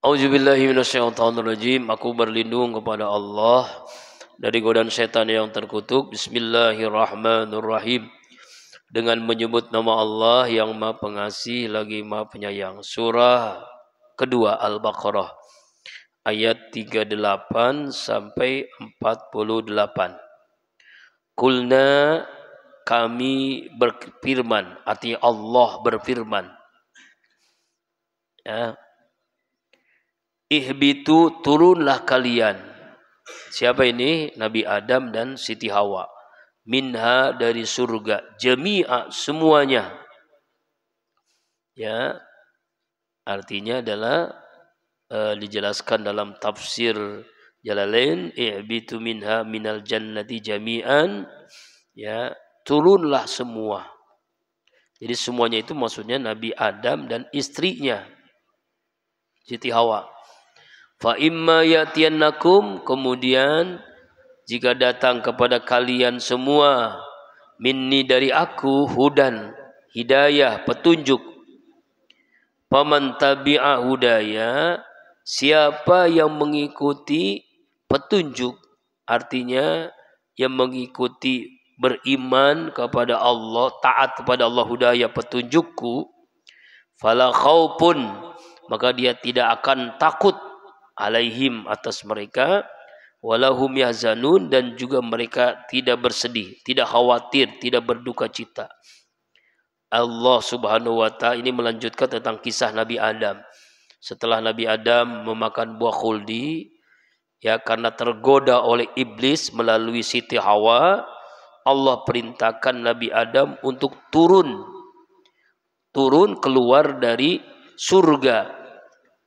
Auzubillahi minasyaitonirrajim. Aku berlindung kepada Allah dari godaan setan yang terkutuk. Bismillahirrahmanirrahim. Dengan menyebut nama Allah yang Maha Pengasih lagi Maha Penyayang. Surah kedua Al-Baqarah ayat 38 sampai 48. Kulna, kami berfirman, artinya Allah berfirman. Ya. Ihbitu, turunlah kalian. Siapa ini? Nabi Adam dan Siti Hawa. Minha, dari surga. Jami'a, semuanya. Ya, artinya adalah dijelaskan dalam tafsir Jalalain, ihbitu minha minal jannati jami'an. Ya, turunlah semua. Jadi semuanya itu maksudnya Nabi Adam dan istrinya Siti Hawa. Fa imma yatiyannakum, kemudian jika datang kepada kalian semua, minni, dari aku, hudan, hidayah, petunjuk. Faman tabi'a hudaya, siapa yang mengikuti petunjuk, artinya yang mengikuti, beriman kepada Allah, taat kepada Allah, hudaya, petunjukku, fala khaufun, maka dia tidak akan takut, alaihim, atas mereka, walahum yahzanun, dan juga mereka tidak bersedih, tidak khawatir, tidak berduka cita. Allah Subhanahu wa ta'ala ini melanjutkan tentang kisah Nabi Adam. Setelah Nabi Adam memakan buah khuldi, ya, karena tergoda oleh iblis melalui Siti Hawa, Allah perintahkan Nabi Adam untuk turun keluar dari surga.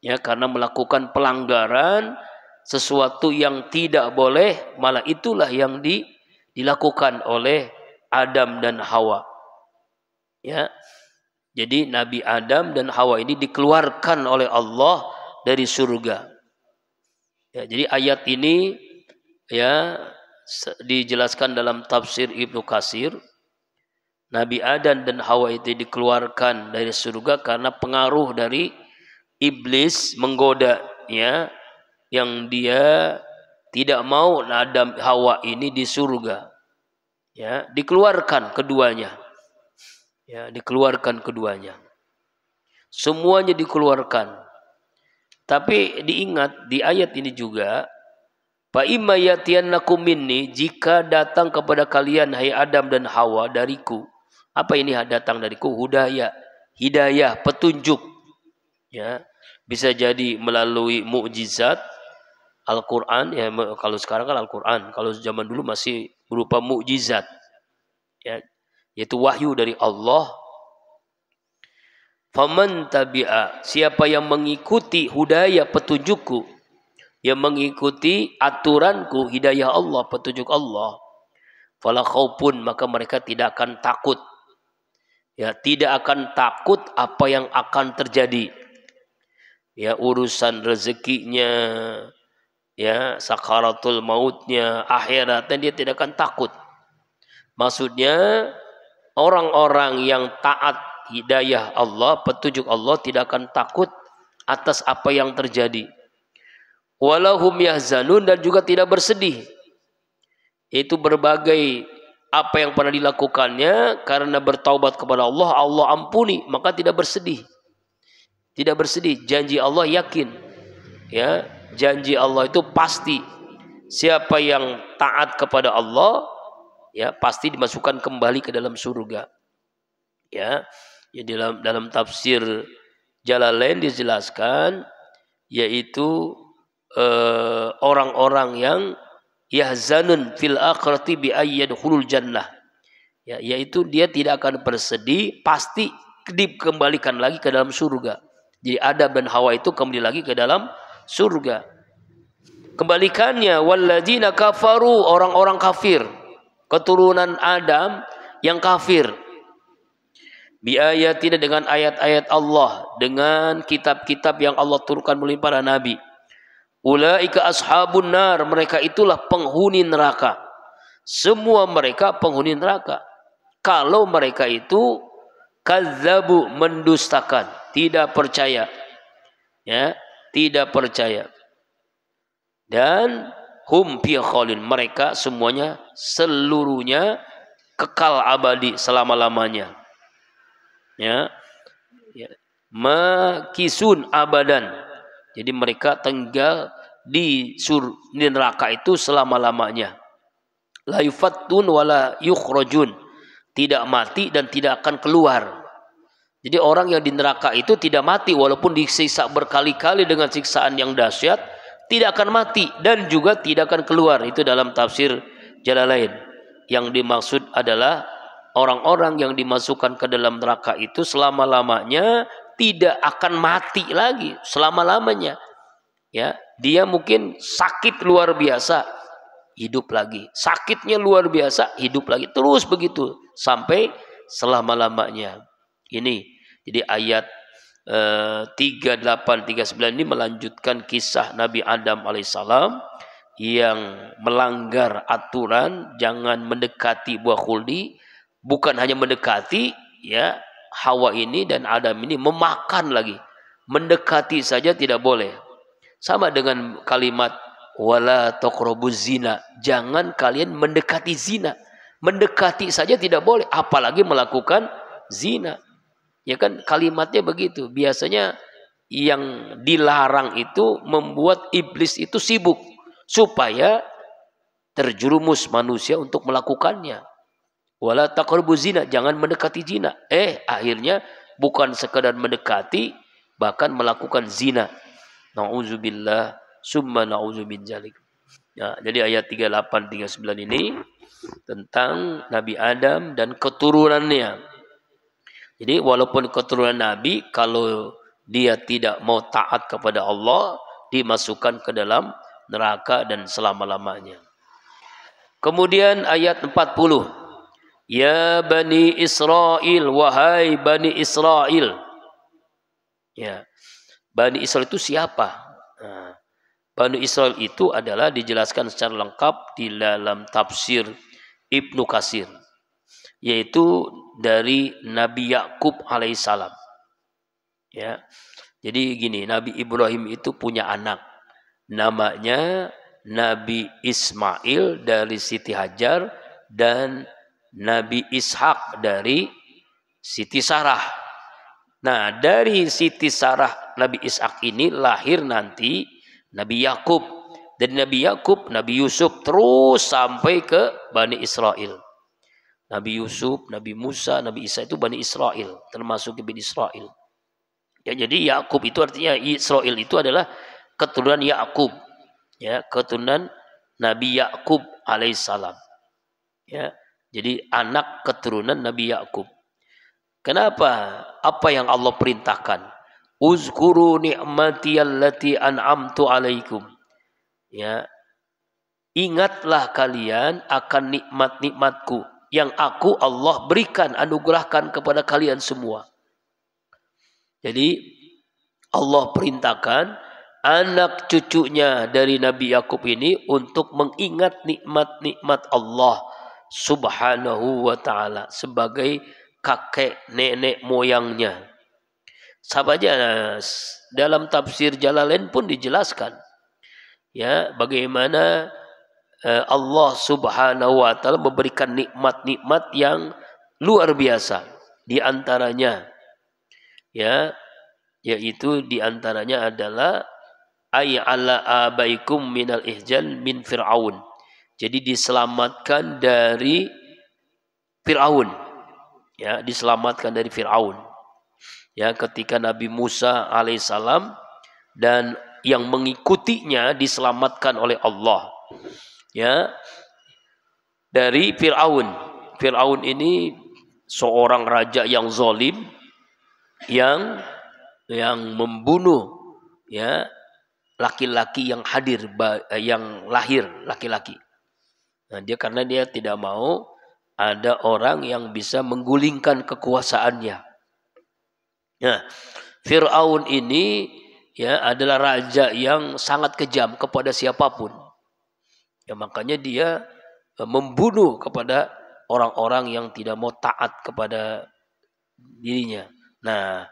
Ya, karena melakukan pelanggaran, sesuatu yang tidak boleh, malah itulah yang dilakukan oleh Adam dan Hawa. Ya, jadi Nabi Adam dan Hawa ini dikeluarkan oleh Allah dari surga. Ya, jadi ayat ini, ya, dijelaskan dalam tafsir Ibnu Katsir. Nabi Adam dan Hawa itu dikeluarkan dari surga karena pengaruh dari iblis menggoda, ya, yang dia tidak mau Adam Hawa ini di surga. Ya, dikeluarkan keduanya. Ya, dikeluarkan keduanya. Semuanya dikeluarkan. Tapi diingat di ayat ini juga, fa imma yatiyannakum minni, jika datang kepada kalian hai Adam dan Hawa dariku. Apa ini datang dariku? Hidayah, petunjuk. Ya, bisa jadi melalui mukjizat Al-Quran, ya, kalau sekarang kan Al-Quran, kalau zaman dulu masih berupa mukjizat, ya, yaitu wahyu dari Allah. Faman tabi'a, siapa yang mengikuti hudaya, petunjukku, yang mengikuti aturanku, hidayah Allah, petunjuk Allah, fala khaufun, maka mereka tidak akan takut. Ya, tidak akan takut apa yang akan terjadi. Ya, urusan rezekinya, ya, sakaratul mautnya, akhiratnya, dia tidak akan takut. Maksudnya orang-orang yang taat hidayah Allah, petunjuk Allah, tidak akan takut atas apa yang terjadi. Walahum yahzanun, dan juga tidak bersedih. Itu berbagai apa yang pernah dilakukannya, karena bertaubat kepada Allah, Allah ampuni, maka tidak bersedih. Tidak bersedih, janji Allah yakin. Ya, janji Allah itu pasti. Siapa yang taat kepada Allah, ya, pasti dimasukkan kembali ke dalam surga. Ya, ya, dalam tafsir Jalalain dijelaskan, yaitu orang-orang yang yahzanun fil akhirati bi ayyadkhulul jannah. Ya, yaitu dia tidak akan bersedih, pasti dikembalikan lagi ke dalam surga. Jadi Adam dan Hawa itu kembali lagi ke dalam surga. Kembalikannya, walladzina kafaru, orang-orang kafir, keturunan Adam yang kafir, bi ayatina, dengan ayat-ayat Allah, dengan kitab-kitab yang Allah turunkan melalui para nabi. Ulaika ashabun nar, mereka itulah penghuni neraka. Semua mereka penghuni neraka. Kalau mereka itu kazzabu, mendustakan, tidak percaya. Ya, tidak percaya. Dan hum fi khalin, mereka semuanya seluruhnya kekal abadi selama-lamanya. Ya. Makisun abadan. Jadi mereka tinggal di neraka itu selama-lamanya. La yufattun wala yukhrajun. Tidak mati dan tidak akan keluar. Jadi orang yang di neraka itu tidak mati walaupun disiksa berkali-kali dengan siksaan yang dahsyat, tidak akan mati dan juga tidak akan keluar. Itu dalam tafsir Jalalain. Yang dimaksud adalah orang-orang yang dimasukkan ke dalam neraka itu selama-lamanya tidak akan mati lagi selama-lamanya. Ya, dia mungkin sakit luar biasa, hidup lagi. Sakitnya luar biasa, hidup lagi. Terus begitu sampai selama-lamanya. Ini jadi ayat 38 39 ini melanjutkan kisah Nabi Adam alaihissalam yang melanggar aturan jangan mendekati buah khuldi. Bukan hanya mendekati, ya, Hawa ini dan Adam ini memakan lagi. Mendekati saja tidak boleh. Sama dengan kalimat wala taqrabuz zina, jangan kalian mendekati zina. Mendekati saja tidak boleh, apalagi melakukan zina. Ya kan kalimatnya begitu. Biasanya yang dilarang itu membuat iblis itu sibuk supaya terjerumus manusia untuk melakukannya. Wala taqrabuz zina, jangan mendekati zina. Akhirnya bukan sekadar mendekati, bahkan melakukan zina. Nauzubillah, summa nauzumin dzalik. Ya, jadi ayat 38 39 ini tentang Nabi Adam dan keturunannya. Jadi walaupun keturunan Nabi, kalau dia tidak mau taat kepada Allah, dimasukkan ke dalam neraka dan selama-lamanya. Kemudian ayat 40. Ya Bani Israel, wahai Bani Israel. Ya. Bani Israel itu siapa? Nah, Bani Israel itu adalah dijelaskan secara lengkap di dalam tafsir Ibnu Katsir, yaitu dari Nabi Yakub alaihissalam. Ya, jadi gini, Nabi Ibrahim itu punya anak, namanya Nabi Ismail dari Siti Hajar dan Nabi Ishak dari Siti Sarah. Nah, dari Siti Sarah Nabi Ishak ini lahir nanti Nabi Yakub. Dari Nabi Yakub, Nabi Yusuf terus sampai ke Bani Israel. Nabi Yusuf, Nabi Musa, Nabi Isa itu Bani Israel, termasuk Bani Israel. Ya, jadi Yakub itu artinya Israel itu adalah keturunan Yakub. Ya, keturunan Nabi Yakub alaihissalam. Ya, jadi anak keturunan Nabi Yakub. Kenapa? Apa yang Allah perintahkan? Uzkuru ni'mati allati an'amtu alaikum. Ya. Ingatlah kalian akan nikmat-nikmatku yang aku Allah berikan, anugerahkan kepada kalian semua. Jadi Allah perintahkan anak cucunya dari Nabi Yakub ini untuk mengingat nikmat-nikmat Allah Subhanahu wa ta'ala sebagai kakek nenek moyangnya. Sahabatnya dalam tafsir Jalalain pun dijelaskan, ya, bagaimana Allah Subhanahu wa ta'ala memberikan nikmat-nikmat yang luar biasa. Di antaranya, ya, yaitu di antaranya adalah ay ala abaikum minal ihjal min fir'aun. Jadi diselamatkan dari Fir'aun. Ya, diselamatkan dari Fir'aun. Ya, ketika Nabi Musa alaihissalam dan yang mengikutinya diselamatkan oleh Allah. Ya, dari Fir'aun. Fir'aun ini seorang raja yang zalim, yang membunuh, ya, laki-laki yang hadir, yang lahir laki-laki. Nah, karena dia tidak mau ada orang yang bisa menggulingkan kekuasaannya. Nah, Fir'aun ini, ya, adalah raja yang sangat kejam kepada siapapun. Ya, makanya dia membunuh kepada orang-orang yang tidak mau taat kepada dirinya. Nah,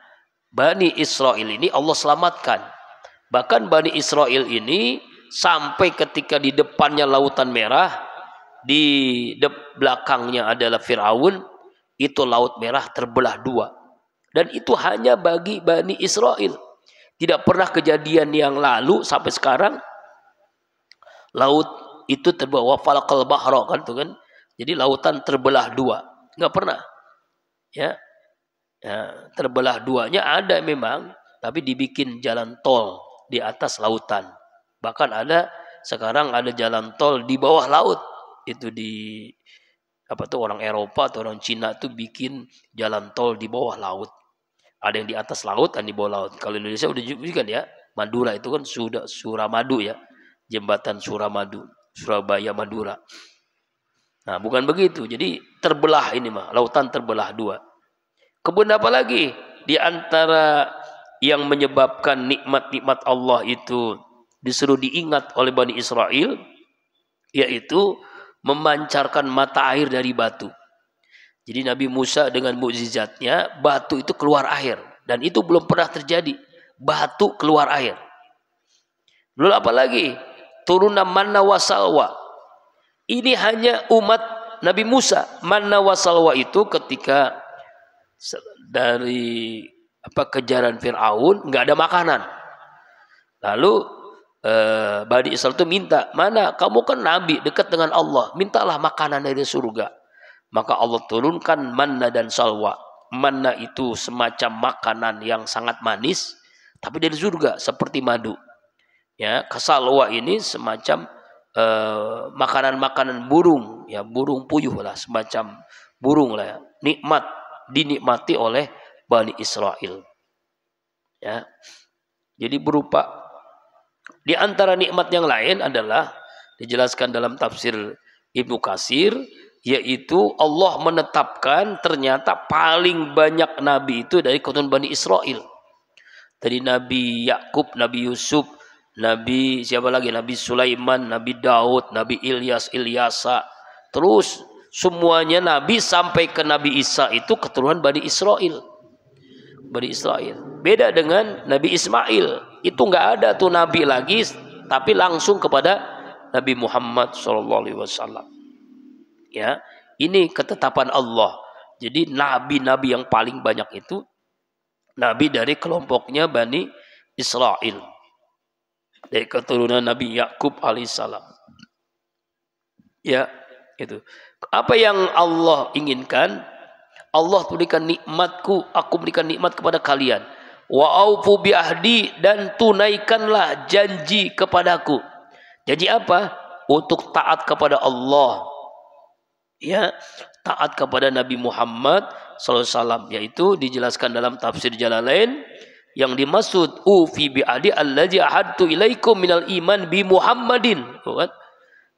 Bani Israel ini Allah selamatkan Bahkan Bani Israel ini sampai ketika di depannya Lautan Merah, di belakangnya adalah Firaun, itu Laut Merah terbelah dua. Dan itu hanya bagi Bani Israel. Tidak pernah kejadian yang lalu sampai sekarang laut itu terbelah, falaqal bahra kan itu kan. Jadi lautan terbelah dua. Enggak pernah. Ya. Ya, terbelah duanya ada memang, tapi dibikin jalan tol di atas lautan. Bahkan ada sekarang ada jalan tol di bawah laut. Itu di apa tuh, orang Eropa atau orang Cina tuh bikin jalan tol di bawah laut. Ada yang di atas laut, ada di bawah laut. Kalau Indonesia udah juga kan ya, Madura itu kan sudah Suramadu ya, jembatan Suramadu, Surabaya Madura. Nah bukan begitu, jadi terbelah ini mah, lautan terbelah dua. Kemudian apa lagi di antara yang menyebabkan nikmat-nikmat Allah itu disuruh diingat oleh Bani Israel, yaitu memancarkan mata air dari batu. Jadi Nabi Musa dengan mukjizatnya, batu itu keluar air. Dan itu belum pernah terjadi. Batu keluar air. Lalu apa lagi? Turunan manna wa salwa. Ini hanya umat Nabi Musa. Manna wa salwa itu ketika dari kejaran Fir'aun, nggak ada makanan. Lalu Bani Israel itu minta, mana kamu kan Nabi dekat dengan Allah, mintalah makanan dari surga. Maka Allah turunkan manna dan salwa. Manna itu semacam makanan yang sangat manis, tapi dari surga seperti madu. Ya, salwa ini semacam makanan-makanan burung, ya burung puyuh lah, semacam burung lah. Ya. Nikmat dinikmati oleh Bani Israel. Ya, jadi berupa di antara nikmat yang lain adalah dijelaskan dalam tafsir Ibnu Katsir, yaitu Allah menetapkan ternyata paling banyak nabi itu dari keturunan Bani Israel. Dari Nabi Yakub, Nabi Yusuf, Nabi siapa lagi? Nabi Sulaiman, Nabi Daud, Nabi Ilyasa. Terus semuanya nabi sampai ke Nabi Isa itu keturunan Bani Israel. Bani Israel. Beda dengan Nabi Ismail. Itu nggak ada tuh nabi lagi, tapi langsung kepada Nabi Muhammad SAW. Ya, ini ketetapan Allah. Jadi nabi-nabi yang paling banyak itu nabi dari kelompoknya Bani Israel, dari keturunan Nabi Yakub alaihissalam. Ya, itu. Apa yang Allah inginkan? Allah berikan nikmatku, aku berikan nikmat kepada kalian. Wa aufu bi ahdi, dan tunaikanlah janji kepadaku. Janji apa? Untuk taat kepada Allah. Ya, taat kepada Nabi Muhammad SAW, yaitu dijelaskan dalam tafsir Jalalain, yang dimaksud ufi bi ahdi allazi ahadtu ilaikum minal iman bi Muhammadin.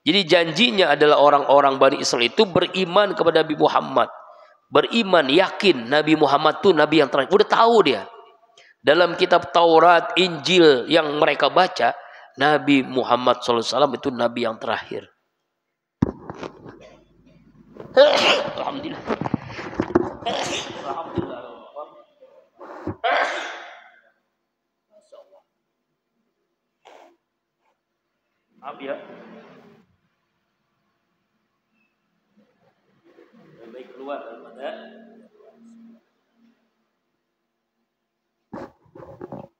Jadi janjinya adalah orang-orang Bani Israel itu beriman kepada Nabi Muhammad, beriman yakin Nabi Muhammad itu Nabi yang terakhir. Udah tahu dia dalam kitab Taurat, Injil yang mereka baca, Nabi Muhammad SAW itu Nabi yang terakhir. Alhamdulillah. Alhamdulillah. Maaf ya. Baik keluar daripada.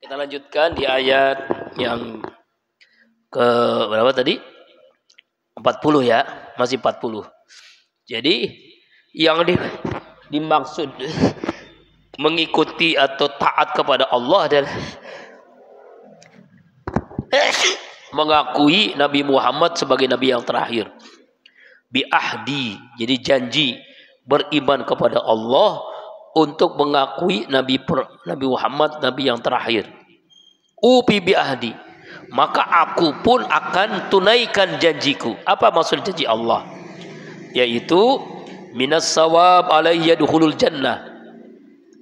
Kita lanjutkan di ayat yang ke berapa tadi? 40 ya, masih 40. Jadi yang dimaksud mengikuti atau taat kepada Allah adalah mengakui Nabi Muhammad sebagai Nabi yang terakhir. Bi ahdi, jadi janji, beriman kepada Allah untuk mengakui Nabi Muhammad Nabi yang terakhir. Upi bi ahdi, maka aku pun akan tunaikan janjiku. Apa maksud janji Allah? Yaitu minas sawab alayya dukhulul jannah,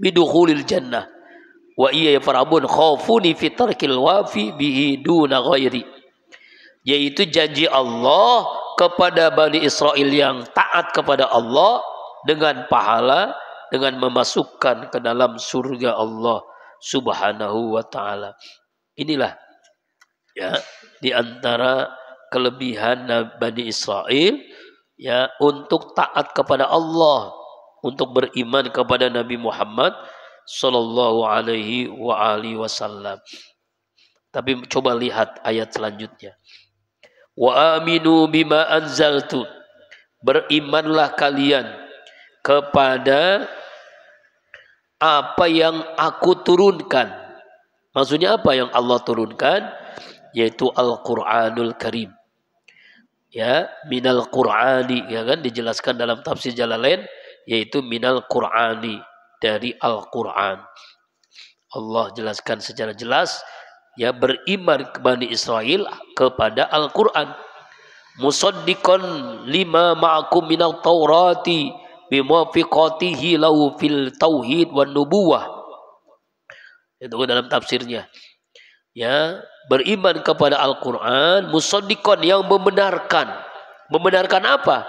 bidukhulil jannah wa iya farabun khafuni fi tarkil wafi bihi duna ghairi. Yaitu janji Allah kepada Bani Israel yang taat kepada Allah dengan pahala, dengan memasukkan ke dalam surga Allah Subhanahu wa ta'ala. Inilah Ya, di antara kelebihan Bani Israel ya untuk taat kepada Allah, untuk beriman kepada Nabi Muhammad sallallahu alaihi wasallam. Tapi coba lihat ayat selanjutnya. Wa aminu bima anzaltu. Berimanlah kalian kepada apa yang aku turunkan. Maksudnya apa yang Allah turunkan? Yaitu Al-Qur'anul Karim. Ya, minal Qur'ani, ya kan dijelaskan dalam tafsir Jalalain, yaitu minal Qur'ani, dari Al-Qur'an. Allah jelaskan secara jelas, ya, beriman ke Bani Israel kepada Al-Qur'an. Musaddiqan lima ma'akum minal Taurati bimuwafiqatihi lahu fil tauhid wan nubuwah. Itu dalam tafsirnya. Ya, beriman kepada Al-Qur'an, musaddiqan yang membenarkan. Membenarkan apa?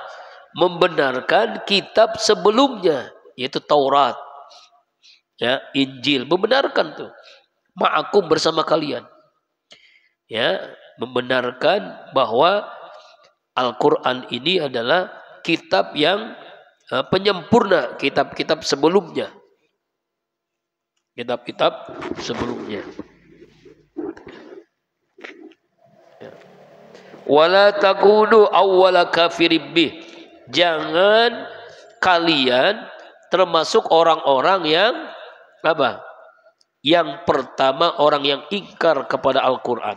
Membenarkan kitab sebelumnya, yaitu Taurat. Ya, Injil, membenarkan tuh. Ma'akum, bersama kalian. Ya, membenarkan bahwa Al-Qur'an ini adalah kitab yang penyempurna kitab-kitab sebelumnya. Kitab-kitab sebelumnya. Wala takunu awwala kafirin bih. Jangan kalian termasuk orang-orang yang apa? Yang pertama orang yang ingkar kepada Al-Qur'an.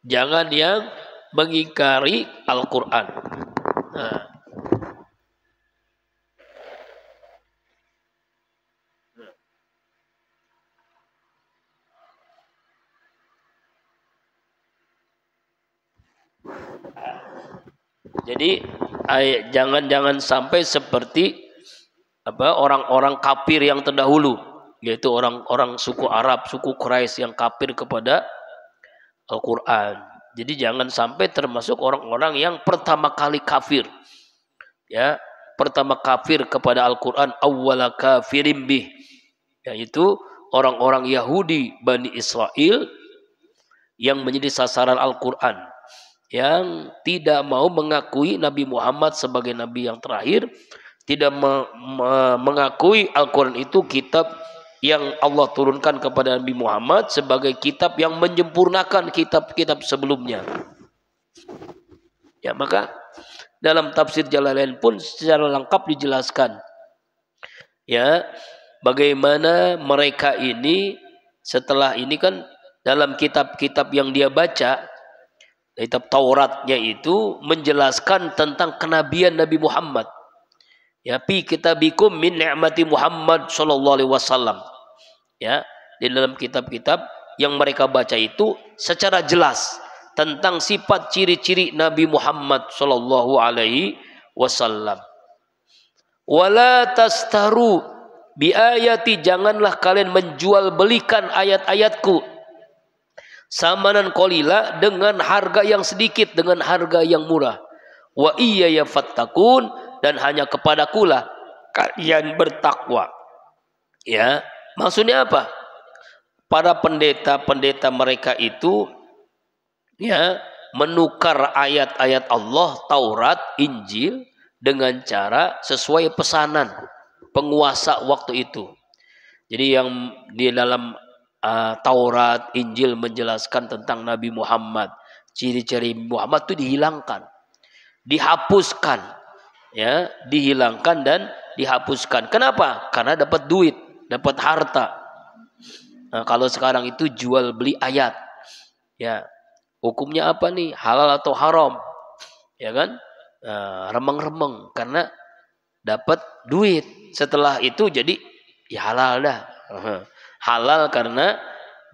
Jangan yang mengingkari Al-Qur'an. Nah. Jadi jangan sampai seperti orang-orang kafir yang terdahulu, yaitu orang-orang suku Arab, suku Quraisy yang kafir kepada Al-Qur'an. Jadi jangan sampai termasuk orang-orang yang pertama kali kafir. Ya, pertama kafir kepada Al-Qur'an, awwala kafirin bih, yaitu orang-orang Yahudi Bani Israel yang menjadi sasaran Al-Qur'an, yang tidak mau mengakui Nabi Muhammad sebagai Nabi yang terakhir, tidak mengakui Al-Quran itu kitab yang Allah turunkan kepada Nabi Muhammad sebagai kitab yang menyempurnakan kitab-kitab sebelumnya. Ya, maka dalam tafsir Jalalain pun secara lengkap dijelaskan, ya, bagaimana mereka ini setelah ini kan dalam kitab-kitab yang dia baca, kitab Tauratnya itu menjelaskan tentang kenabian Nabi Muhammad. Ya, fi kitabikum min ni'mati Muhammad sallallahu alaihi wasallam. Ya, di dalam kitab-kitab yang mereka baca itu secara jelas tentang sifat ciri-ciri Nabi Muhammad sallallahu alaihi wasallam. Wala tastaru bi ayati, janganlah kalian menjual belikan ayat-ayatku, samanan qalila, dengan harga yang sedikit, dengan harga yang murah. Wa iyya fattakun, dan hanya kepadakulah kalian bertakwa. Ya, maksudnya apa? Para pendeta-pendeta mereka itu ya menukar ayat-ayat Allah, Taurat, Injil dengan cara sesuai pesanan penguasa waktu itu. Jadi yang di dalam Taurat, Injil menjelaskan tentang Nabi Muhammad, ciri-ciri Muhammad itu dihilangkan, dihapuskan, ya, dihilangkan dan dihapuskan. Kenapa? Karena dapat duit, dapat harta. Nah, kalau sekarang itu jual beli ayat, ya, hukumnya apa nih? Halal atau haram? Ya kan? Remeng-remeng karena dapat duit. Setelah itu jadi ya halal dah. Halal karena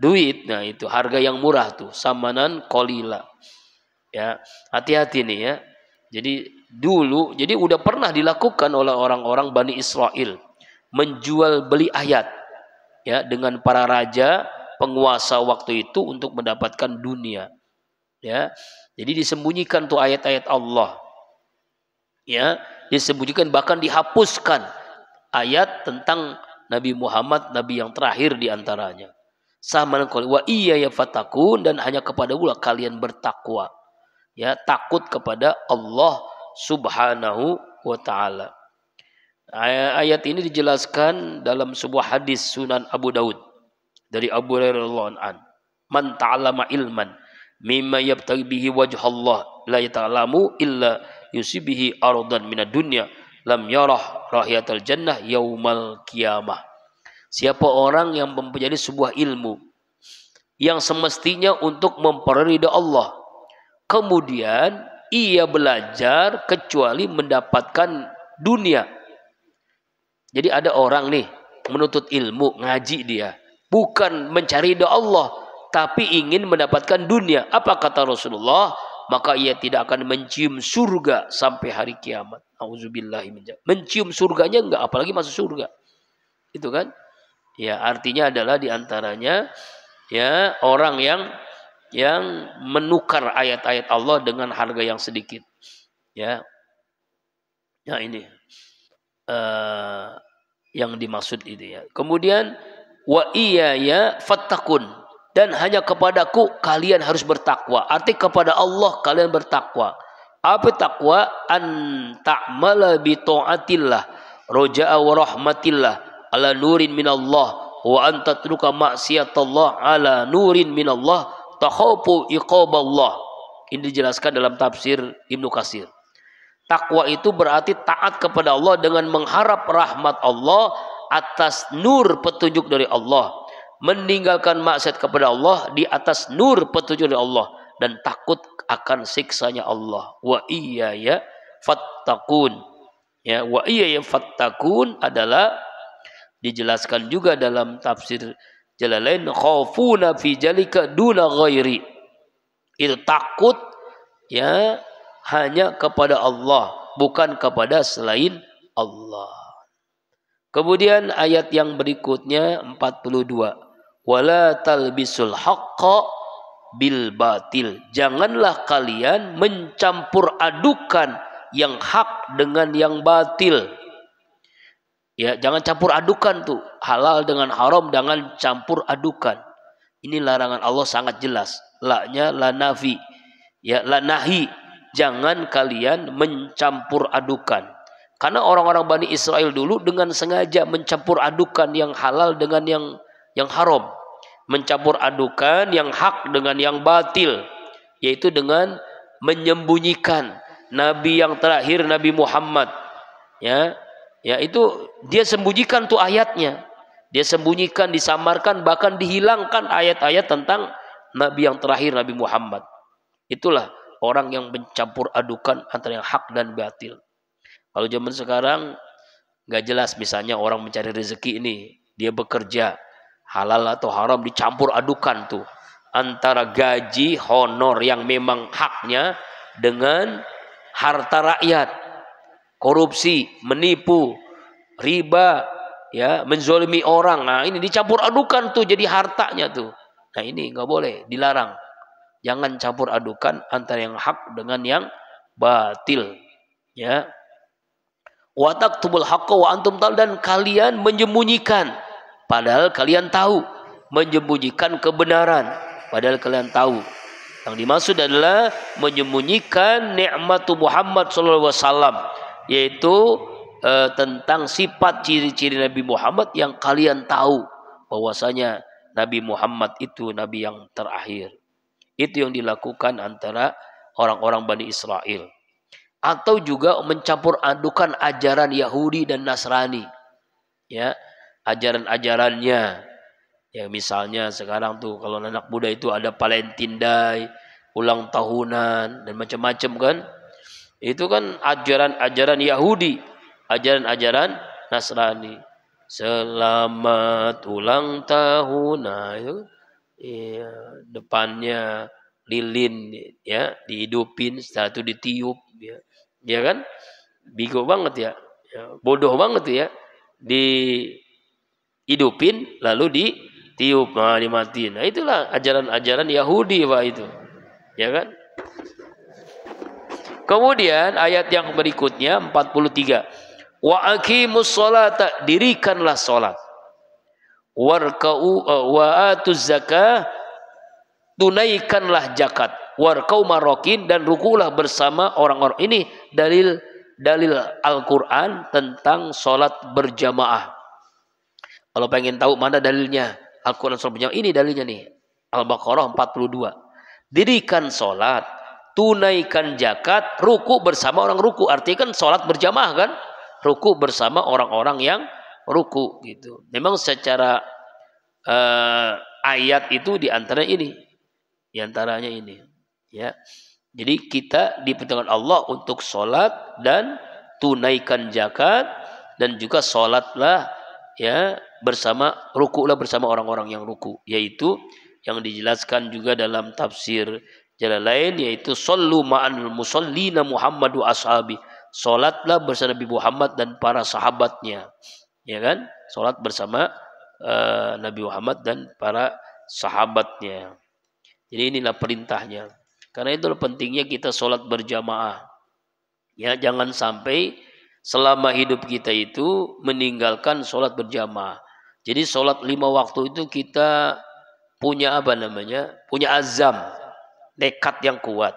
duit. Nah, itu harga yang murah tuh, samanan qalila. Ya, hati-hati nih ya. Jadi dulu, jadi udah pernah dilakukan oleh orang-orang Bani Israel, menjual beli ayat, ya, dengan para raja penguasa waktu itu untuk mendapatkan dunia. Ya, jadi disembunyikan tuh ayat-ayat Allah. Ya, disembunyikan, bahkan dihapuskan ayat tentang Nabi Muhammad, Nabi yang terakhir diantaranya. sama wa iya ya fatakun, dan hanya kepada Allah kalian bertakwa. Ya, takut kepada Allah Subhanahu wa taala. Ayat ini dijelaskan dalam sebuah hadis Sunan Abu Daud dari Abu Hurairah radhiyallahu anhu. Man ta'allama ilman mimma yabtaghi bihi wajh Allah la yata'lamu illa yusibihi ardan minad dunya lam yarah rahiyatal jannah yaumal qiyamah. Siapa orang yang mempelajari sebuah ilmu yang semestinya untuk memperoleh ridha Allah, kemudian ia belajar kecuali mendapatkan dunia. Jadi ada orang nih menuntut ilmu, ngaji dia, bukan mencari ridha Allah, tapi ingin mendapatkan dunia. Apa kata Rasulullah? Maka ia tidak akan mencium surga sampai hari kiamat. Auzubillahi min dzalik. Mencium surganya enggak, apalagi masuk surga. Itu kan? Ya, artinya adalah diantaranya ya orang yang menukar ayat-ayat Allah dengan harga yang sedikit. Ya, nah ini yang dimaksud itu ya. Kemudian wa iya fattakun, dan hanya kepadaku kalian harus bertakwa. Arti kepada Allah kalian bertakwa. Apa takwa? An ta'mala bi ta'atillah roja'a wa rahmatillah ala nurin minallah wa an tatruka maksiatallah ala nurin minallah takhafu iqaballah. Ini dijelaskan dalam tafsir Ibnu Katsir. Takwa itu berarti taat kepada Allah dengan mengharap rahmat Allah atas nur petunjuk dari Allah, meninggalkan maksiat kepada Allah di atas nur petunjuk dari Allah, dan takut akan siksanya Allah. Wa iya fattakun. Ya, wa iya fattakun adalah dijelaskan juga dalam tafsir Jalalain, khaufuna fi jalika duna ghairi. Itu takut ya hanya kepada Allah, bukan kepada selain Allah. Kemudian ayat yang berikutnya 42. Wala talbisul haqqa bil batil. Janganlah kalian mencampur adukan yang hak dengan yang batil. Ya, jangan campur adukan tuh. Halal dengan haram jangan campur adukan. Ini larangan Allah sangat jelas. La-nya la nafi. Ya, la nahi. Jangan kalian mencampur adukan. Karena orang-orang Bani Israel dulu dengan sengaja mencampur adukan yang halal dengan yang haram. Mencampur adukan yang hak dengan yang batil. Yaitu dengan menyembunyikan Nabi yang terakhir, Nabi Muhammad. Ya itu dia sembunyikan tuh ayatnya. Dia sembunyikan, disamarkan, bahkan dihilangkan ayat-ayat tentang Nabi yang terakhir, Nabi Muhammad. Itulah orang yang mencampur adukan antara yang hak dan batil. Kalau zaman sekarang nggak jelas, misalnya orang mencari rezeki ini, dia bekerja halal atau haram, dicampur adukan tuh antara gaji honor yang memang haknya dengan harta rakyat, korupsi, menipu, riba, ya, menzolimi orang. Nah ini dicampur adukan tuh jadi hartanya tuh. Nah ini nggak boleh, dilarang. Jangan campur adukan antara yang hak dengan yang batil. Ya. Wa taktubul haqqa wa antum tahu, dan kalian menyembunyikan padahal kalian tahu, menyembunyikan kebenaran padahal kalian tahu. Yang dimaksud adalah menyembunyikan nikmat Muhammad sallallahu alaihi wasallam, yaitu tentang sifat ciri-ciri Nabi Muhammad yang kalian tahu bahwasanya Nabi Muhammad itu nabi yang terakhir. Itu yang dilakukan antara orang-orang Bani Israel. Atau juga mencampur adukan ajaran Yahudi dan Nasrani. Ya, ajaran-ajarannya. Ya, misalnya sekarang tuh kalau anak muda itu ada Valentine Day, ulang tahunan dan macam-macam kan. Itu kan ajaran-ajaran Yahudi, ajaran-ajaran Nasrani. Selamat ulang tahun. Nah, itu iya, depannya lilin ya, dihidupin, setelah itu ditiup ya. Ya kan? Bigo banget ya. Bodoh banget ya. Dihidupin lalu ditiup, nah dimatiin. Nah, itulah ajaran-ajaran Yahudi Pak itu. Ya kan? Kemudian ayat yang berikutnya 43. Wa aqimus sholata, dirikanlah salat. warka'u wa atuz zakah, tunaikanlah zakat, warka'u marokin, dan rukulah bersama orang-orang. Ini dalil Al-Quran tentang sholat berjamaah. Kalau pengen tahu mana dalilnya Al-Quran sholat berjamaah, ini dalilnya nih, Al-Baqarah 42. Dirikan sholat, tunaikan zakat, ruku bersama orang ruku. Artinya kan sholat berjamaah kan, ruku bersama orang-orang yang ruku gitu. Memang secara ayat itu diantaranya ini, ya. Jadi kita diperintahkan Allah untuk sholat dan tunaikan zakat, dan juga sholatlah ya rukulah bersama orang-orang yang ruku, yaitu yang dijelaskan juga dalam tafsir Jalalain, yaitu shollu ma'al musallina Muhammadu ashabi, sholatlah bersama Nabi Muhammad dan para sahabatnya, ya kan, sholat bersama Nabi Muhammad dan para sahabatnya. Jadi inilah perintahnya. Karena itulah pentingnya kita sholat berjamaah. Ya, jangan sampai selama hidup kita itu meninggalkan sholat berjamaah. Jadi sholat 5 waktu itu kita punya punya azam, tekad yang kuat.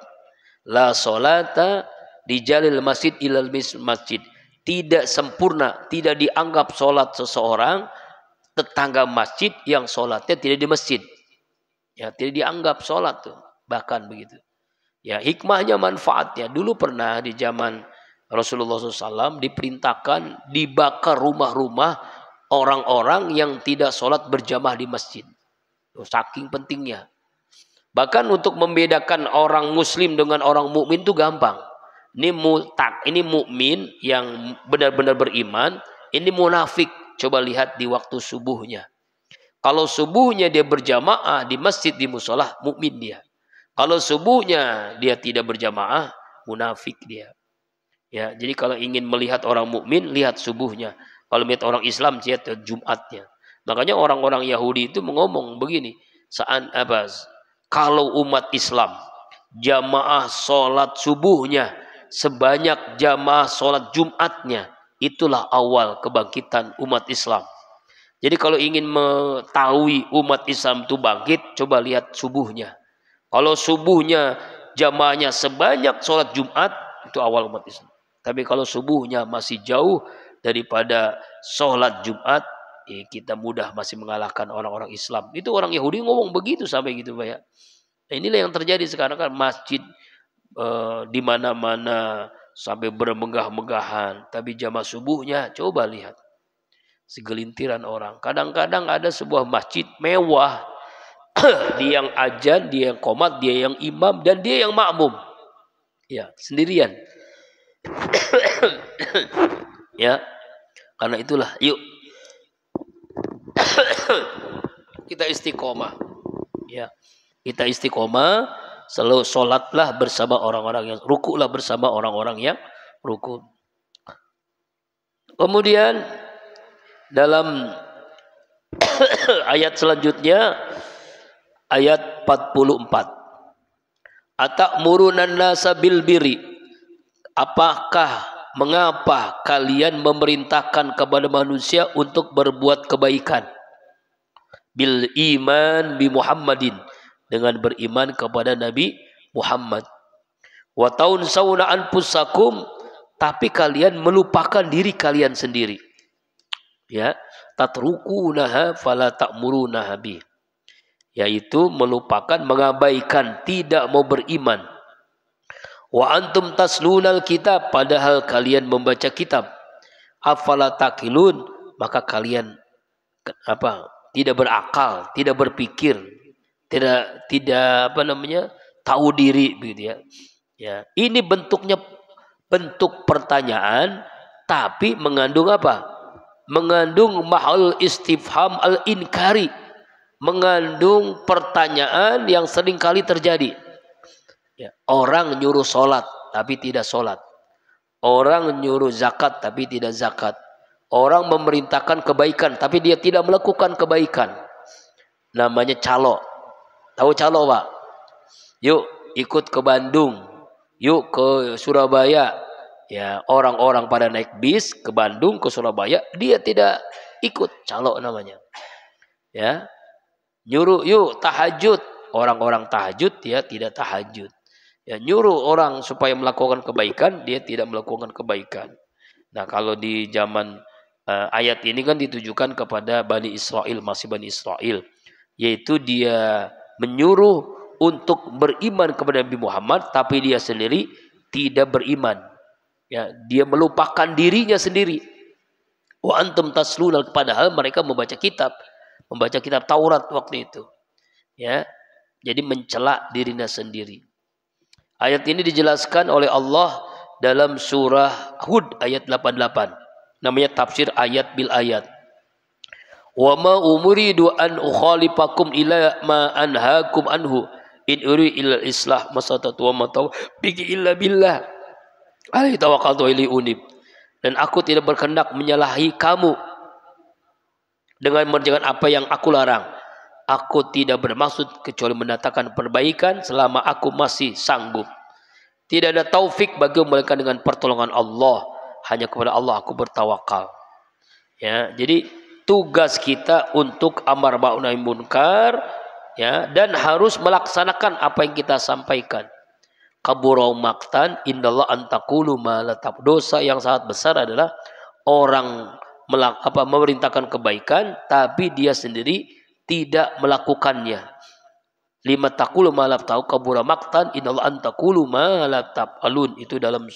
La sholata di jalil masjid ilal masjid. Tidak sempurna, tidak dianggap sholat seseorang tetangga masjid yang sholatnya tidak di masjid. Ya, tidak dianggap sholat tuh, bahkan begitu. Ya, hikmahnya, manfaatnya. Dulu pernah di zaman Rasulullah SAW diperintahkan dibakar rumah-rumah orang-orang yang tidak sholat berjamaah di masjid. Saking pentingnya. Bahkan untuk membedakan orang muslim dengan orang mukmin itu gampang. Ini mukmin yang benar-benar beriman, ini munafik. Coba lihat di waktu subuhnya. Kalau subuhnya dia berjamaah di masjid, di musola, mukmin dia. Kalau subuhnya dia tidak berjamaah, munafik dia. Ya, jadi kalau ingin melihat orang mukmin, lihat subuhnya. Kalau melihat orang Islam, lihat Jumatnya. Makanya orang-orang Yahudi itu ngomong begini, kalau umat Islam jamaah sholat subuhnya sebanyak jamaah sholat Jumatnya, itulah awal kebangkitan umat Islam. Jadi kalau ingin mengetahui umat Islam itu bangkit, coba lihat subuhnya. Kalau subuhnya jamaahnya sebanyak sholat Jumat, itu awal umat Islam. Tapi kalau subuhnya masih jauh daripada sholat Jumat, kita mudah masih mengalahkan orang-orang Islam. Itu orang Yahudi ngomong begitu sampai gitu, Pak ya. Nah, inilah yang terjadi sekarang kan, masjid di mana-mana sampai bermegah-megahan, tapi jamaah subuhnya coba lihat segelintiran orang. Kadang-kadang ada sebuah masjid mewah, dia yang ajan, dia yang qomat, dia yang imam, dan dia yang makmum. Ya, sendirian. Ya, karena itulah, yuk kita istiqomah. Ya, kita istiqomah, selalu sholatlah bersama orang-orang yang rukulah bersama orang-orang yang ruku. Kemudian dalam ayat selanjutnya, ayat 44. Atakmurunan nasa bil birri. Mengapa kalian memerintahkan kepada manusia untuk berbuat kebaikan? Bil iman bi Muhammadin, dengan beriman kepada Nabi Muhammad. Wa taunsauna anfusakum, tapi kalian melupakan diri kalian sendiri. Ya, tatrukunaha fala ta'murunaha bi, yaitu melupakan, mengabaikan, tidak mau beriman. Wa antum taslunal kitab, padahal kalian membaca kitab. Afala taqilun, maka kalian tidak berakal, tidak berpikir, tidak tahu diri begitu ya. Ya, ini bentuknya bentuk pertanyaan, tapi mengandung apa? Mengandung mahal istifham al-inkari, mengandung pertanyaan yang sering kali terjadi. Ya, orang nyuruh sholat tapi tidak sholat, orang nyuruh zakat tapi tidak zakat, orang memerintahkan kebaikan tapi dia tidak melakukan kebaikan. Namanya calo. Tahu calo, Pak? Yuk ikut ke Bandung, yuk ke Surabaya. Ya, orang-orang pada naik bis ke Bandung, ke Surabaya, dia tidak ikut, calo namanya. Ya, nyuruh yuk tahajud, orang-orang tahajud dia tidak tahajud. Ya, nyuruh orang supaya melakukan kebaikan, dia tidak melakukan kebaikan. Nah, kalau di zaman ayat ini kan ditujukan kepada Bani Israel, masih Bani Israel, yaitu dia menyuruh untuk beriman kepada Nabi Muhammad, tapi dia sendiri tidak beriman. Ya, dia melupakan dirinya sendiri. Wa antum tasluna, padahal mereka membaca kitab Taurat waktu itu. Ya, jadi mencela dirinya sendiri. Ayat ini dijelaskan oleh Allah dalam surah Hud ayat 88. Namanya tafsir ayat bil ayat. Wa ma umuridu an ukhalifakum ila ma anhaakum anhu in uri illa islah masatatu wa ma tawfiqi illa billah. Alaihi tawakkaltu ilaihi unib. Dan aku tidak berkehendak menyalahi kamu dengan mengerjakan apa yang aku larang. Aku tidak bermaksud kecuali mendatangkan perbaikan selama aku masih sanggup. Tidak ada taufik bagi melainkan dengan pertolongan Allah. Hanya kepada Allah aku bertawakal. Ya, jadi tugas kita untuk amar ma'ruf nahi munkar, ya, dan harus melaksanakan apa yang kita sampaikan. Kaburau maktan indallah antakulu malatab. Dosa yang sangat besar adalah orang memerintahkan kebaikan tapi dia sendiri tidak melakukannya. Lima takulu malab tahu kabura maktan inallah antakulu malab alun, itu dalam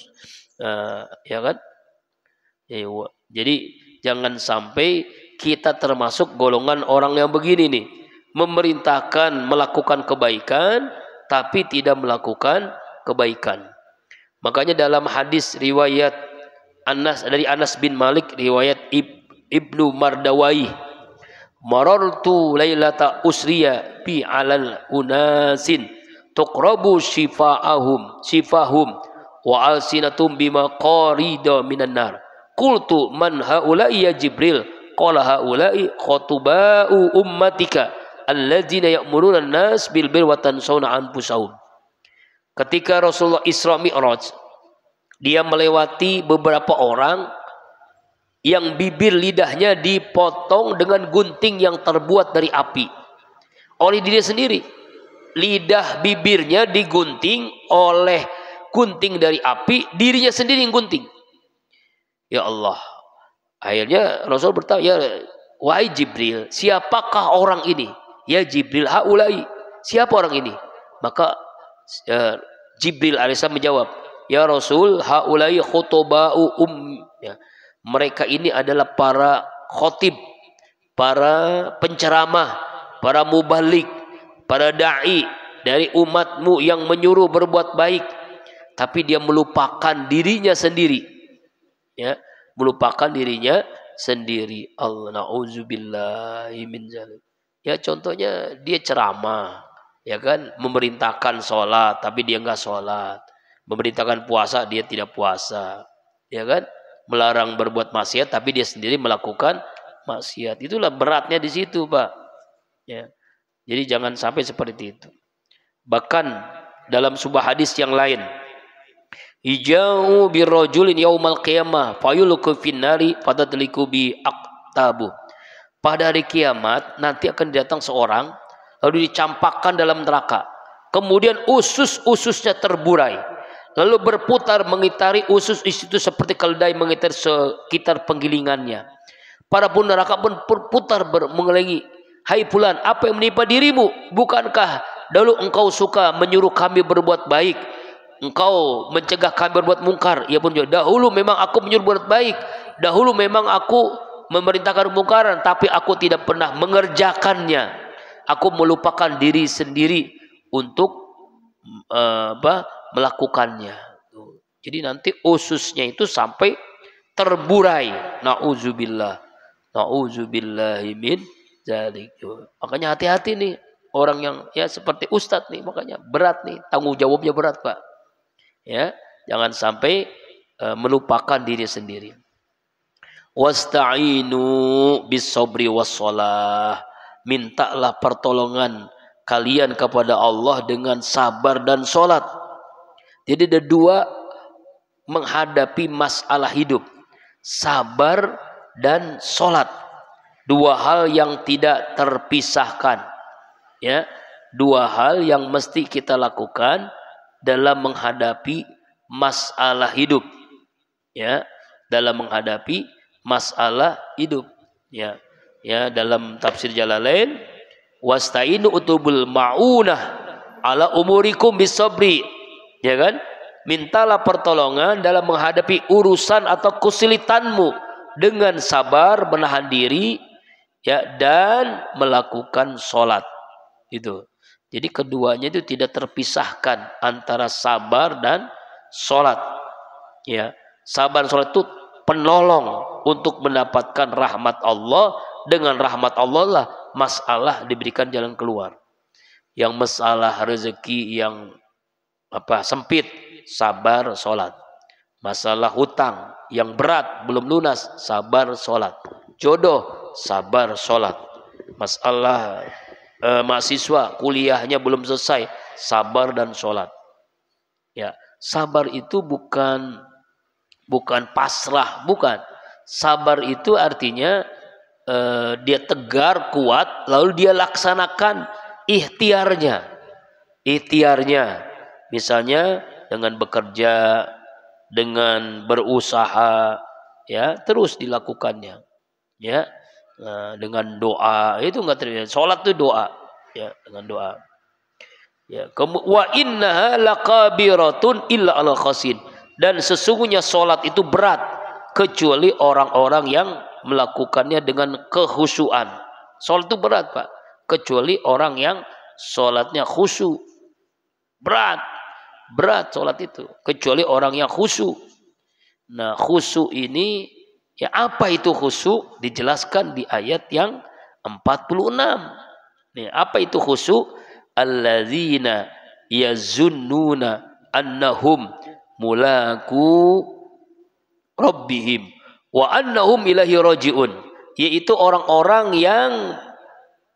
ya kan. Jadi jangan sampai kita termasuk golongan orang yang begini nih, memerintahkan melakukan kebaikan tapi tidak melakukan kebaikan. Makanya dalam hadis riwayat dari Anas bin Malik, riwayat Ibnu Mardawai, marartu lailata usriya bi alal unasin tuqrabu shifahum wa alsinatum bima qarida minan nar. Qultu man haula'i ya Jibril? Qala haula'i khutuba'u ummatika alladzina ya'muruna an-nas bil birri wa tansawna anfusahum. Ketika Rasulullah Isra Mi'raj, dia melewati beberapa orang yang bibir lidahnya dipotong dengan gunting yang terbuat dari api oleh diri sendiri. Lidah bibirnya digunting oleh gunting dari api, dirinya sendiri yang gunting. Ya Allah. Akhirnya Rasul bertanya, ya wahai Jibril, siapakah orang ini? Ya Jibril, haulai. Siapa orang ini? Maka Jibril alaihissalam menjawab, ya Rasul, haulai khutuba'u ya. Mereka ini adalah para khotib, para penceramah, para mubalik, para da'i dari umatmu yang menyuruh berbuat baik, tapi dia melupakan dirinya sendiri. Ya, melupakan dirinya sendiri. Allah, na'udzubillahi min zalik. Ya, contohnya dia ceramah, ya kan, memerintahkan sholat tapi dia enggak sholat, memerintahkan puasa dia tidak puasa, ya kan, melarang berbuat maksiat tapi dia sendiri melakukan maksiat. Itulah beratnya di situ, Pak. Ya. Jadi jangan sampai seperti itu. Bahkan dalam sebuah hadis yang lain, hijau birrajulin yaumal qiyamah fayulqu finnari fatatliku bi aqtabu. Pada hari kiamat nanti akan datang seorang lalu dicampakkan dalam neraka. Kemudian usus-ususnya terburai, lalu berputar mengitari usus itu seperti keledai mengitari sekitar penggilingannya. Para pun neraka pun berputar mengelilingi. Hai fulan, apa yang menimpa dirimu? Bukankah dahulu engkau suka menyuruh kami berbuat baik? Engkau mencegah kami berbuat mungkar. Ia pun jawab, dahulu memang aku menyuruh berbuat baik. Dahulu memang aku memerintahkan mungkaran, tapi aku tidak pernah mengerjakannya. Aku melupakan diri sendiri untuk melakukannya. Jadi nanti ususnya itu sampai terburai. Nauzubillah. Nauzubillahi min dzalik. Makanya hati-hati nih orang yang ya seperti ustadz nih, makanya berat nih, tanggung jawabnya berat, Pak. Ya, jangan sampai melupakan diri sendiri. Wasta'inu bis-sabri was-shalah. Mintalah pertolongan kalian kepada Allah dengan sabar dan sholat. Jadi ada dua menghadapi masalah hidup, sabar dan sholat. Dua hal yang tidak terpisahkan. Ya, dua hal yang mesti kita lakukan dalam menghadapi masalah hidup. Ya, dalam menghadapi masalah hidup. Ya, ya dalam tafsir Jalalain, wasta'inu utubul ma'unah ala umurikum bisabri. Ya kan? Mintalah pertolongan dalam menghadapi urusan atau kesulitanmu dengan sabar, menahan diri, ya, dan melakukan sholat. Itu. Jadi keduanya itu tidak terpisahkan antara sabar dan sholat. Ya, sabar dan sholat itu penolong untuk mendapatkan rahmat Allah. Dengan rahmat Allah lah masalah diberikan jalan keluar. Yang masalah rezeki yang sempit, sabar sholat. Masalah hutang yang berat belum lunas, sabar sholat. Jodoh, sabar sholat. Masalah mahasiswa kuliahnya belum selesai, sabar dan sholat. Ya, sabar itu bukan pasrah, bukan. Sabar itu artinya dia tegar, kuat, lalu dia laksanakan ikhtiarnya. Misalnya dengan bekerja, dengan berusaha, ya, terus dilakukannya. Ya, dengan doa itu enggak terjadi. Salat itu doa, ya, dengan doa. Ya, wa innaha laqabiratun illa al khasin. Dan sesungguhnya salat itu berat kecuali orang-orang yang melakukannya dengan kekhusyuan. Salat itu berat, Pak, kecuali orang yang salatnya khusyuk. Berat salat itu kecuali orang yang khusyuk. Nah, khusyuk ini, ya, apa itu khusyuk? Dijelaskan di ayat yang 46. Nih, apa itu khusyuk? Alladzina yazunnuna annahum mulaku rabbihim wa annahum ilaihi rajiun. Yaitu orang-orang yang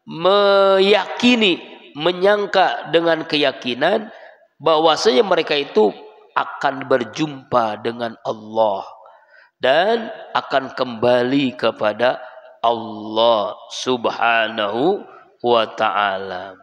meyakini, menyangka dengan keyakinan bahwasanya mereka itu akan berjumpa dengan Allah dan akan kembali kepada Allah Subhanahu wa ta'ala.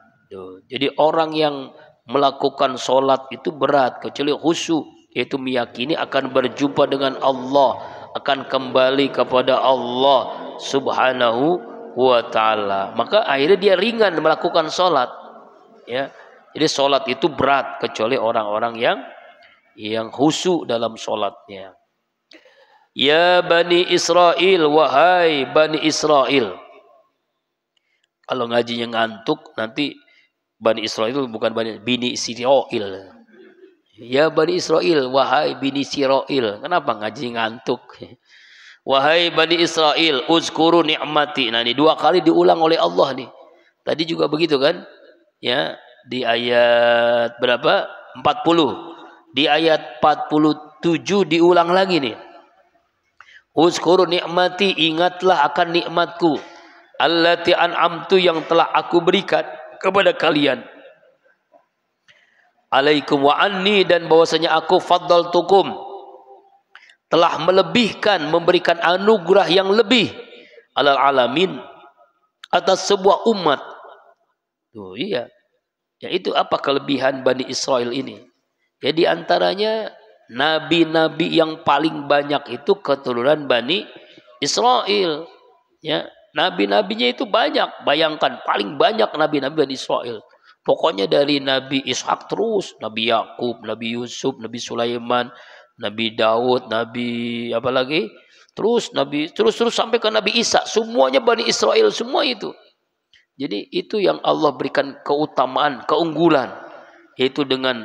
Jadi orang yang melakukan sholat itu berat kecuali khusyuk, yaitu meyakini akan berjumpa dengan Allah, akan kembali kepada Allah Subhanahu wa ta'ala. Maka akhirnya dia ringan melakukan sholat. Ya, jadi sholat itu berat kecuali orang-orang yang khusyuk dalam sholatnya. Ya Bani Israel, wahai Bani Israel. Kalau ngajinya ngantuk, nanti Bani Israel bukan Bani Israel. Ya Bani Israel, wahai Bani Israel. Kenapa ngaji ngantuk? Wahai Bani Israel, uzkuru ni'mati. Nah, ini dua kali diulang oleh Allah nih. Tadi juga begitu kan? Ya, di ayat berapa? 40. Di ayat 47 diulang lagi nih. Uzkuru ni'mati, ingatlah akan nikmatku. Allati an'amtu, yang telah aku berikan kepada kalian. Alaikum wa anni, dan bahwasanya aku faddaltukum, telah melebihkan, memberikan anugerah yang lebih alal alamin, atas sebuah umat. Tuh, iya. Ya, itu apa kelebihan Bani Israel ini? Ya, di antaranya nabi-nabi yang paling banyak itu keturunan Bani Israel. Ya, nabi-nabinya itu banyak. Bayangkan, paling banyak nabi-nabi Bani Israel. Pokoknya dari Nabi Ishak terus, Nabi Yakub, Nabi Yusuf, Nabi Sulaiman, Nabi Daud, Nabi apa lagi? Terus Nabi terus sampai ke Nabi Isa. Semuanya Bani Israel semua itu. Jadi itu yang Allah berikan keutamaan, keunggulan, yaitu dengan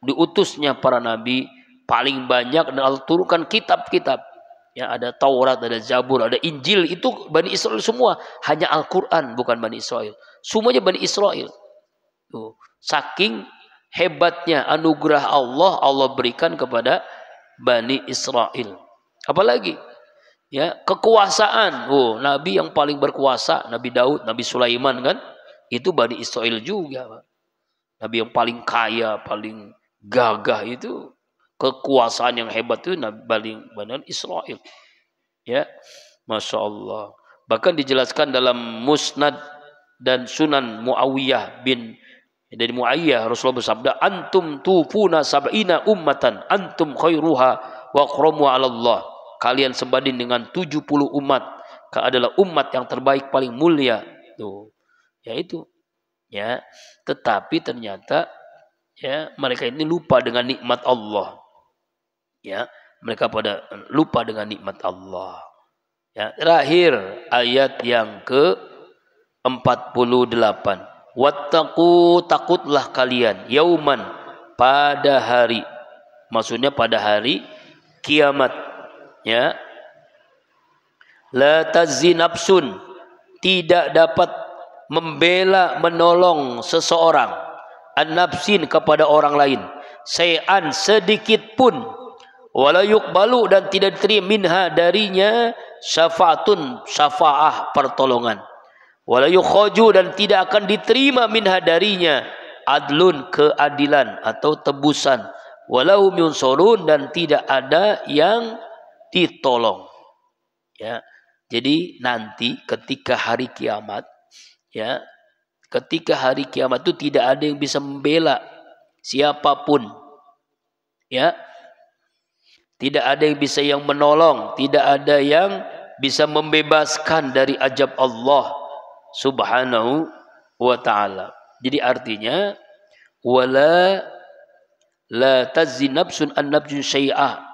diutusnya para nabi paling banyak, dan Allah turunkan kitab-kitab. Ya, ada Taurat, ada Zabur, ada Injil, itu Bani Israel semua. Hanya Al-Quran bukan Bani Israel. Semuanya Bani Israel. Tuh, saking hebatnya anugerah Allah berikan kepada Bani Israel. Apalagi? Ya, kekuasaan. Oh, nabi yang paling berkuasa, Nabi Daud, Nabi Sulaiman kan? Itu Bani Israel juga, Pak. Nabi yang paling kaya, paling gagah itu, kekuasaan yang hebat itu Bani Israel. Ya, Masya Allah. Bahkan dijelaskan dalam Musnad dan Sunan Muawiyah dari Muawiyah, Rasulullah bersabda, antum tufuna sab'ina ummatan antum khairuha wa akramu 'ala Allah. Kalian sebanding dengan 70 umat, adalah umat yang terbaik paling mulia. Tuh. Ya itu. Ya, tetapi ternyata ya mereka ini lupa dengan nikmat Allah. Ya, mereka pada lupa dengan nikmat Allah. Ya, terakhir ayat yang ke-48. Wattaqu, takutlah kalian, yauman, pada hari. Maksudnya pada hari kiamat. Ya. La tazzi nafsun, tidak dapat membela menolong seseorang an-nafsin kepada orang lain syai'an sedikit pun, wala yuqbalu dan tidak diterima minha darinya syafaatun syafaah pertolongan, wala yukhaju dan tidak akan diterima minha darinya adlun keadilan atau tebusan, walau yunsurun dan tidak ada yang ditolong. Ya. Jadi nanti ketika hari kiamat, ya, ketika hari kiamat itu tidak ada yang bisa membela siapapun, ya, tidak ada yang bisa yang menolong, tidak ada yang bisa membebaskan dari azab Allah Subhanahu wa taala. Jadi artinya wala la tazzi nafsun an nafsun syai'ah.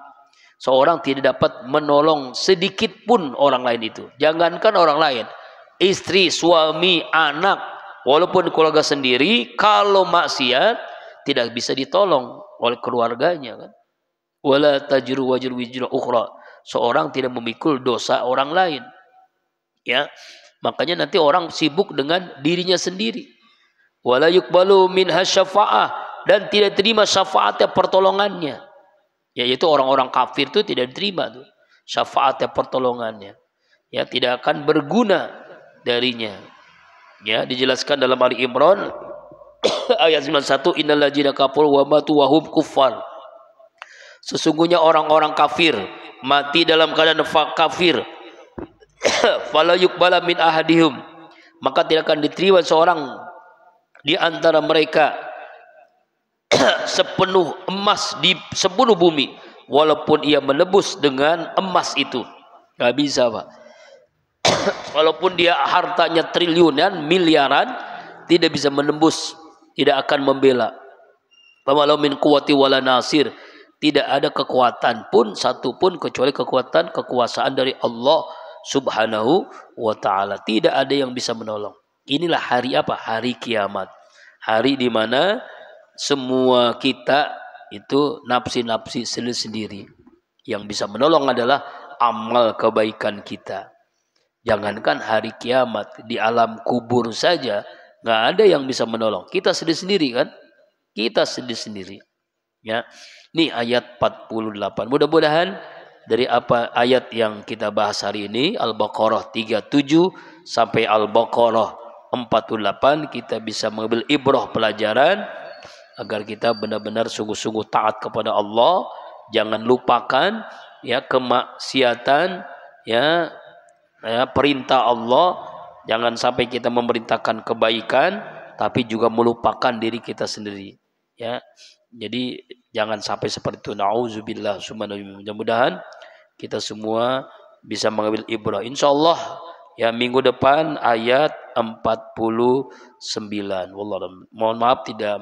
Seorang tidak dapat menolong sedikit pun orang lain itu. Jangankan orang lain, istri, suami, anak, walaupun keluarga sendiri, kalau maksiat tidak bisa ditolong oleh keluarganya kan. Wala tajru wajru wijra ukhra. Seorang tidak memikul dosa orang lain. Ya. Makanya nanti orang sibuk dengan dirinya sendiri. Wala yuqbalu minha syafa'ah, dan tidak terima syafaatnya, pertolongannya. Yaitu orang-orang kafir itu tidak diterima tuh syafaatnya, pertolongannya. Ya, tidak akan berguna darinya. Ya, dijelaskan dalam Ali Imran ayat 91, innal ladzina kafaru wa matu wa hum kuffar. Sesungguhnya orang-orang kafir mati dalam keadaan kafir. Fala yuqbala min ahadihim, maka tidak akan diterima seorang di antara mereka sepenuh emas di sepenuh bumi, walaupun ia menebus dengan emas itu. Gak bisa, Pak. Walaupun dia hartanya triliunan, miliaran, tidak bisa menembus, tidak akan membela. Pamalau min quwwati wala nasir, tidak ada kekuatan pun satu pun kecuali kekuasaan dari Allah Subhanahu wa taala. Tidak ada yang bisa menolong. Inilah hari apa? Hari kiamat. Hari di mana semua kita itu nafsi-nafsi sendiri. Yang bisa menolong adalah amal kebaikan kita. Jangankan hari kiamat, di alam kubur saja nggak ada yang bisa menolong. Kita sendiri kan? Kita sendiri. Ya. Ini ayat 48. Mudah-mudahan dari apa ayat yang kita bahas hari ini, Al-Baqarah 37 sampai Al-Baqarah 48, kita bisa mengambil ibrah pelajaran agar kita benar-benar sungguh-sungguh taat kepada Allah, jangan lupakan ya kemaksiatan, ya perintah Allah, jangan sampai kita memerintahkan kebaikan tapi juga melupakan diri kita sendiri. Ya, jadi jangan sampai seperti itu. Nauzubillah. Mudah-mudahan kita semua bisa mengambil ibrah. Insyaallah ya minggu depan ayat 49. Wallah, mohon maaf tidak